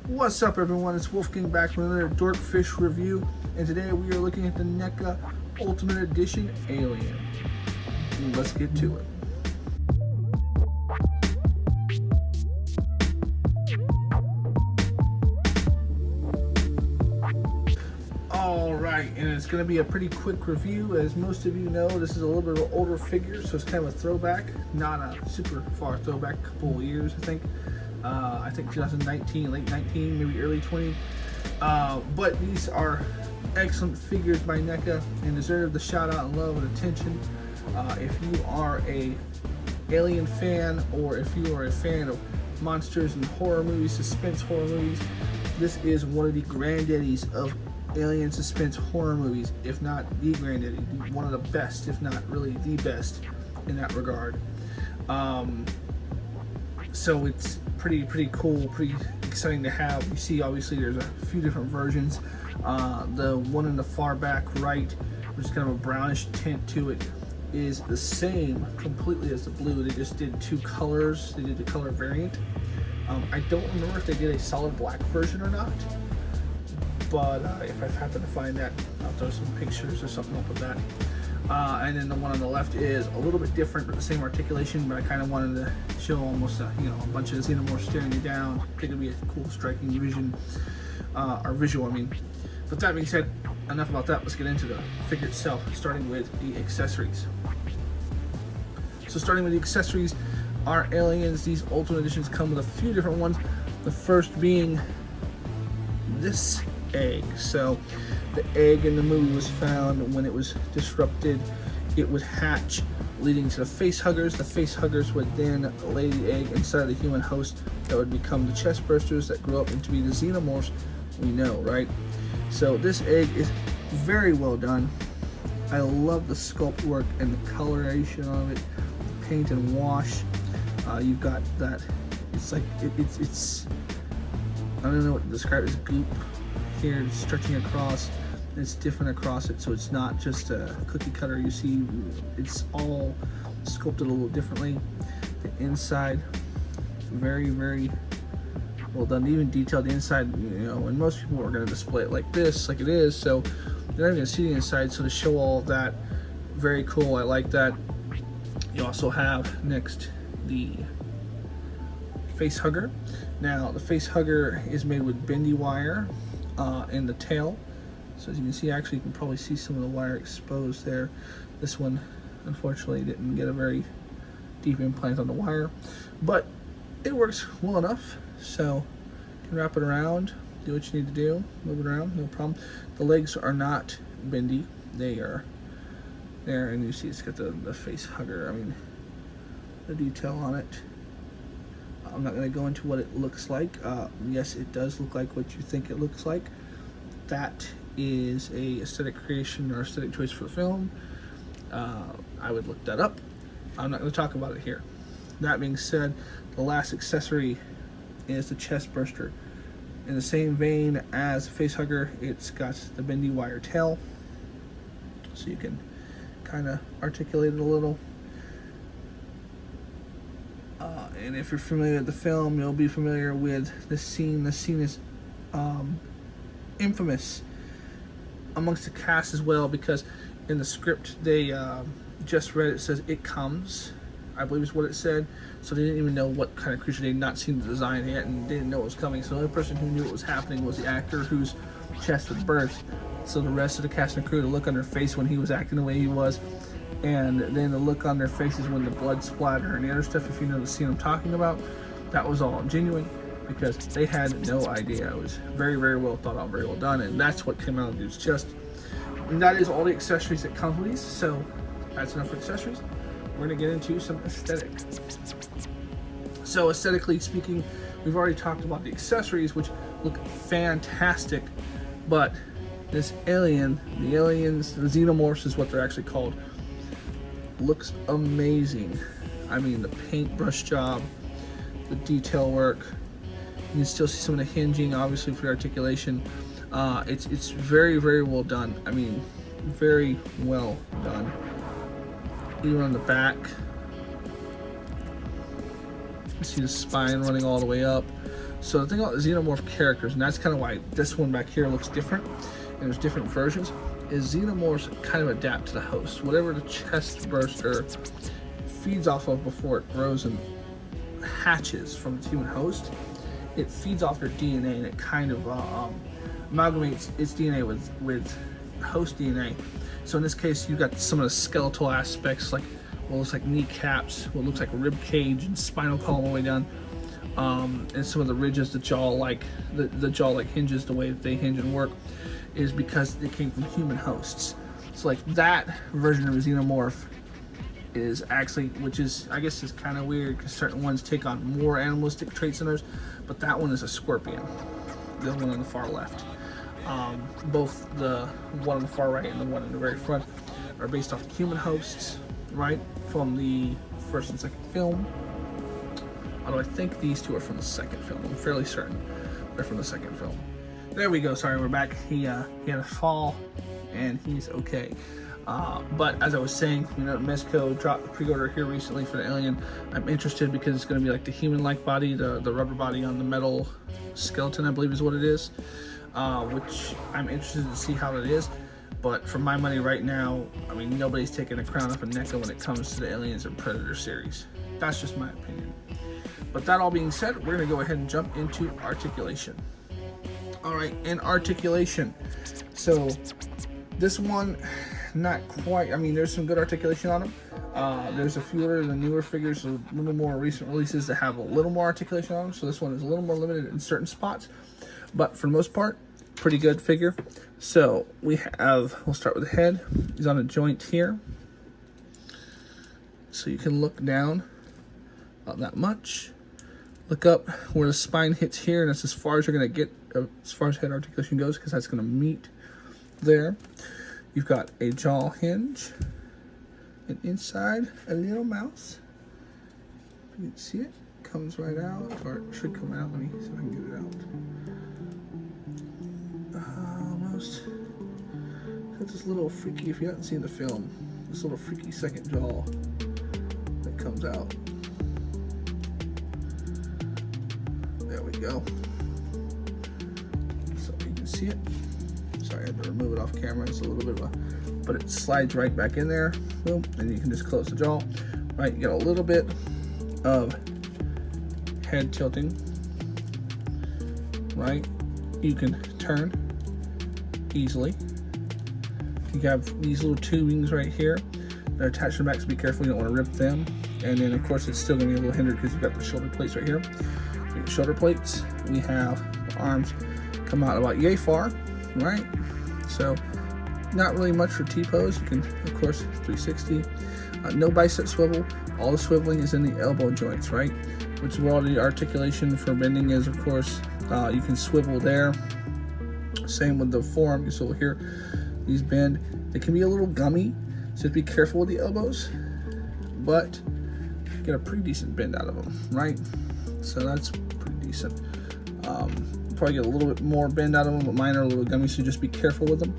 What's up, everyone? It's Wolfgang back with another Dorkfish review, and today we are looking at the Neca Ultimate Edition Alien. Let's get to it. Alright, and it's going to be a pretty quick review. As most of you know, this is a little bit of an older figure, so it's kind of a throwback. Not a super far throwback, a couple of years, I think 2019, late 19, maybe early 20. But these are excellent figures by Neca and deserve the shout out and love and attention. If you are a Alien fan, or if you are a fan of monsters and horror movies, suspense horror movies, this is one of the granddaddies of alien suspense horror movies, if not the granddaddy, one of the best, if not really the best in that regard. So it's pretty cool, pretty exciting to have. You see, obviously, there's a few different versions. The one in the far back right, which is kind of a brownish tint to it, is the same completely as the blue. They just did two colors. They did the color variant. I don't remember if they did a solid black version or not, but if I happen to find that, I'll throw some pictures or something up with that. And then the one on the left is a little bit different, but the same articulation, but I kind of wanted to show almost a bunch of Xenomorphs staring you down. I think it'd be a cool, striking vision, or visual, I mean. But that being said, enough about that. Let's get into the figure itself, starting with the accessories. So starting with the accessories, our aliens, these Ultimate Editions come with a few different ones. The first being this egg. So the egg in the movie was found when it was disrupted. It would hatch, leading to the face huggers. The face huggers would then lay the egg inside the human host that would become the chest bursters that grew up into be the Xenomorphs we know, right? So this egg is very well done. I love the sculpt work and the coloration of it, the paint and wash. You've got that, it's like, it's I don't know what to describe it as, goop here stretching across. It's different across it, so it's not just a cookie cutter. You see, it's all sculpted a little differently. The inside, very well done. Even detailed the inside, and most people are going to display it like this, like it is, so you're not even going to see the inside. So to show all of that, very cool. I like that. You also have next the face hugger. Now the face hugger is made with bendy wire in the tail. So as you can see, actually you can probably see some of the wire exposed there. This one unfortunately didn't get a very deep implant on the wire, but it works well enough. So you can wrap it around, do what you need to do, move it around, no problem. The legs are not bendy, they are there, and you see it's got the face hugger. I mean, the detail on it. I'm not going to go into what it looks like. Yes, it does look like what you think it looks like. That is a aesthetic creation or aesthetic choice for the film. I would look that up. I'm not going to talk about it here. That being said, the last accessory is the chest burster. In the same vein as the face hugger, it's got the bendy wire tail, so you can kind of articulate it a little. And if you're familiar with the film, you'll be familiar with this scene. This scene is infamous amongst the cast as well, because in the script they just read, it says "it comes," I believe is what it said. So they didn't even know what kind of creature. They had not seen the design yet, and they didn't know it was coming. So the only person who knew it was happening was the actor whose chest was burst. So the rest of the cast and crew, to look on their face when he was acting the way he was, and then the look on their faces when the blood splatter and the other stuff, if you know the scene I'm talking about, that was all genuine, because they had no idea. It was very well thought out, very well done, and that's what came out of dude's chest. And that is all the accessories that come with these, so that's enough for accessories. We're going to get into some aesthetic. So aesthetically speaking, we've already talked about the accessories, which look fantastic, but this alien, the aliens, the Xenomorphs is what they're actually called, looks amazing. I mean, the paintbrush job, the detail work. You can still see some of the hinging, obviously, for the articulation. It's very well done. I mean, very well done. Even on the back, you see the spine running all the way up. So the thing about the Xenomorph characters, and that's kind of why this one back here looks different, and there's different versions, is Xenomorphs kind of adapt to the host. Whatever the chest burster feeds off of before it grows and hatches from its human host, it feeds off their DNA, and it kind of amalgamates its DNA with host DNA. So in this case, you've got some of the skeletal aspects, like what looks like kneecaps, what looks like rib cage and spinal column all the way down, and some of the ridges, the jaw like hinges, the way that they hinge and work, is because they came from human hosts. So like that version of a Xenomorph is actually, which is, I guess, is kind of weird because certain ones take on more animalistic traits than others, but that one is a scorpion, the one on the far left. Both the one on the far right and the one in the very front are based off the human hosts, right, from the first and second film. Although I think these two are from the second film. I'm fairly certain they're from the second film. There we go. Sorry, we're back. He had a fall, and he's okay. But as I was saying, Mezco dropped the pre-order here recently for the Alien. I'm interested because it's going to be like the human-like body, the rubber body on the metal skeleton, I believe is what it is, which I'm interested to see how that is. But for my money right now, I mean, nobody's taking a crown off of Neca when it comes to the Aliens and Predator series. That's just my opinion. But that all being said, we're going to go ahead and jump into Articulation. All right, in Articulation. So this one, not quite. I mean, there's some good articulation on them. There's a few of the newer figures, a little more recent releases that have a little more articulation on them. So this one is a little more limited in certain spots, but for the most part, pretty good figure. So we'll start with the head. He's on a joint here, so you can look down about that much. Look up where the spine hits here, and that's as far as you're going to get as far as head articulation goes, because that's going to meet there. You've got a jaw hinge, and inside a little mouse. If you can see it, comes right out, or it should come out. Let me see if I can get it out. Almost. It's this little freaky, if you haven't seen the film, this little freaky second jaw that comes out. There we go. So you can see it. Sorry, I had to remove it off camera. It's a little bit of a, but it slides right back in there. Boom, and you can just close the jaw. Right, you got a little bit of head tilting. Right, you can turn easily. You have these little tubings right here. They're attached to the back, so be careful. You don't want to rip them. And then, of course, it's still going to be a little hindered because you've got the shoulder plates right here. Shoulder plates. We have the arms come out about yay far, right? So not really much for T-pose. You can, of course, 360. No bicep swivel. All the swiveling is in the elbow joints, right? Which is where all the articulation for bending is, of course. You can swivel there. Same with the forearm. You swivel here. These bend. They can be a little gummy, so just be careful with the elbows, but get a pretty decent bend out of them, right? So that's pretty decent. Probably get a little bit more bend out of them, but mine are a little gummy, so just be careful with them.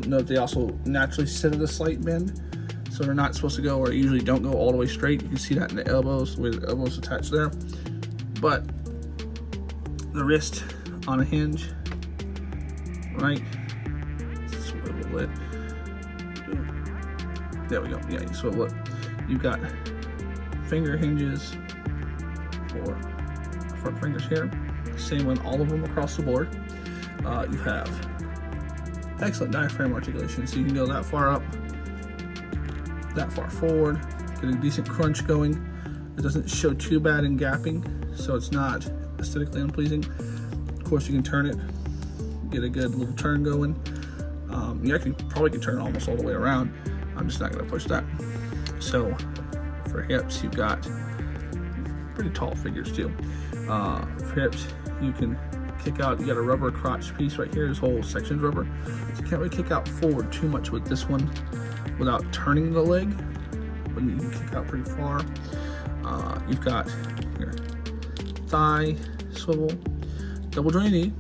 Note they also naturally sit at a slight bend, so they're not supposed to go, or usually don't go all the way straight. You can see that in the elbows, the way the elbows attached there. But the wrist on a hinge, right? Swivel it. There we go. Yeah, you swivel it. You've got finger hinges for front fingers here. Same on all of them across the board. You have excellent diaphragm articulation, so you can go that far up, that far forward, get a decent crunch going. It doesn't show too bad in gapping, so it's not aesthetically unpleasing. Of course, you can turn it, get a good little turn going. You actually probably can turn it almost all the way around. I'm just not going to push that. So for hips, you've got pretty tall figures too. For hips, you can kick out. You got a rubber crotch piece right here. This whole section's rubber, so you can't really kick out forward too much with this one without turning the leg, but you can kick out pretty far. You've got your thigh swivel, double jointed knee,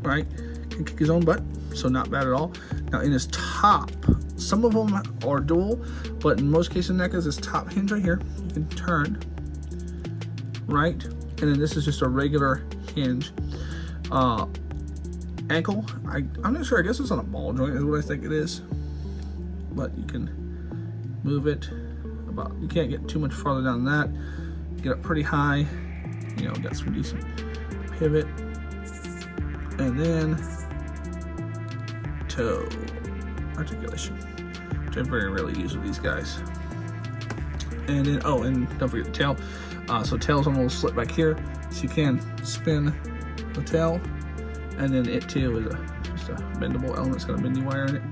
right? Can kick his own butt, so not bad at all. Now in his top, some of them are dual, but in most cases, Neca's this top hinge right here, you can turn, right? And then this is just a regular hinge. Ankle, I'm not sure, I guess it's on a ball joint is what I think it is. But you can move it about, you can't get too much farther down than that. Get up pretty high, you know, got some decent pivot. And then toe articulation, which I very rarely use with these guys. And then, oh, and don't forget the tail. So tail's on a little slit back here, so you can spin the tail. And then it too is just a bendable element. It's got a bendy wire in it,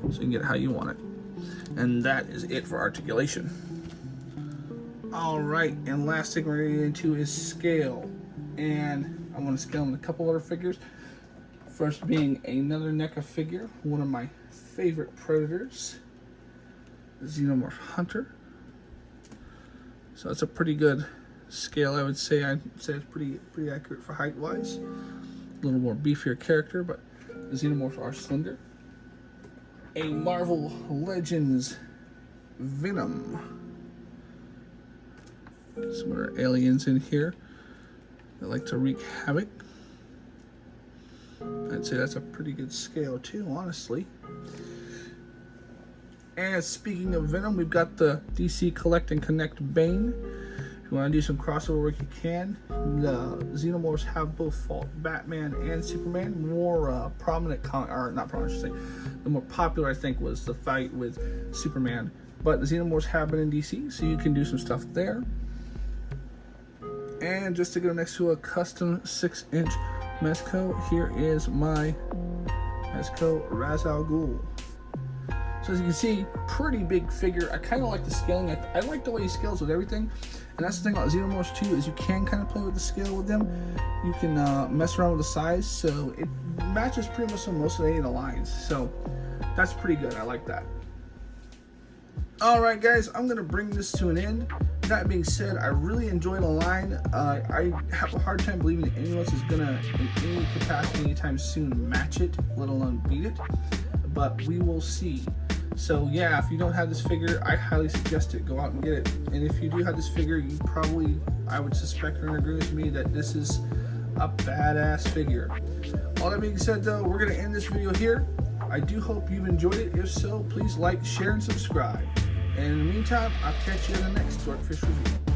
so you can get it how you want it. And that is it for articulation. All right, and last thing we're going to get into is scale. And I want to scale in a couple other figures. First being another Neca figure, one of my favorite predators, Xenomorph Hunter. So that's a pretty good scale, I would say. I'd say it's pretty accurate for height-wise. A little more beefier character, but the Xenomorphs are slender. A Marvel Legends Venom. Some other aliens in here that like to wreak havoc. I'd say that's a pretty good scale too, honestly. And speaking of Venom, we've got the DC Collect and Connect Bane. If you want to do some crossover work, you can. The Xenomorphs have both fought Batman and Superman. More prominent, or not prominent, I should say. The more popular, I think, was the fight with Superman. But the Xenomorphs have been in DC, so you can do some stuff there. And just to go next to a custom 6-inch Mezco, here is my Mezco Ra's al Ghul. So as you can see, pretty big figure. I kind of like the scaling. I like the way he scales with everything. And that's the thing about Xenomorphs too, is you can kind of play with the scale with them. You can mess around with the size, so it matches pretty much on most of any of the lines. So that's pretty good. I like that. All right, guys, I'm gonna bring this to an end. That being said, I really enjoyed the line. I have a hard time believing that anyone else is gonna, in any capacity, anytime soon, match it, let alone beat it. But we will see. So yeah, if you don't have this figure, I highly suggest it. Go out and get it. And if you do have this figure, you probably, I would suspect, are gonna agree with me that this is a badass figure. All that being said, though, we're gonna end this video here. I do hope you've enjoyed it. If so, please like, share, and subscribe. And in the meantime, I'll catch you in the next Swordfish review.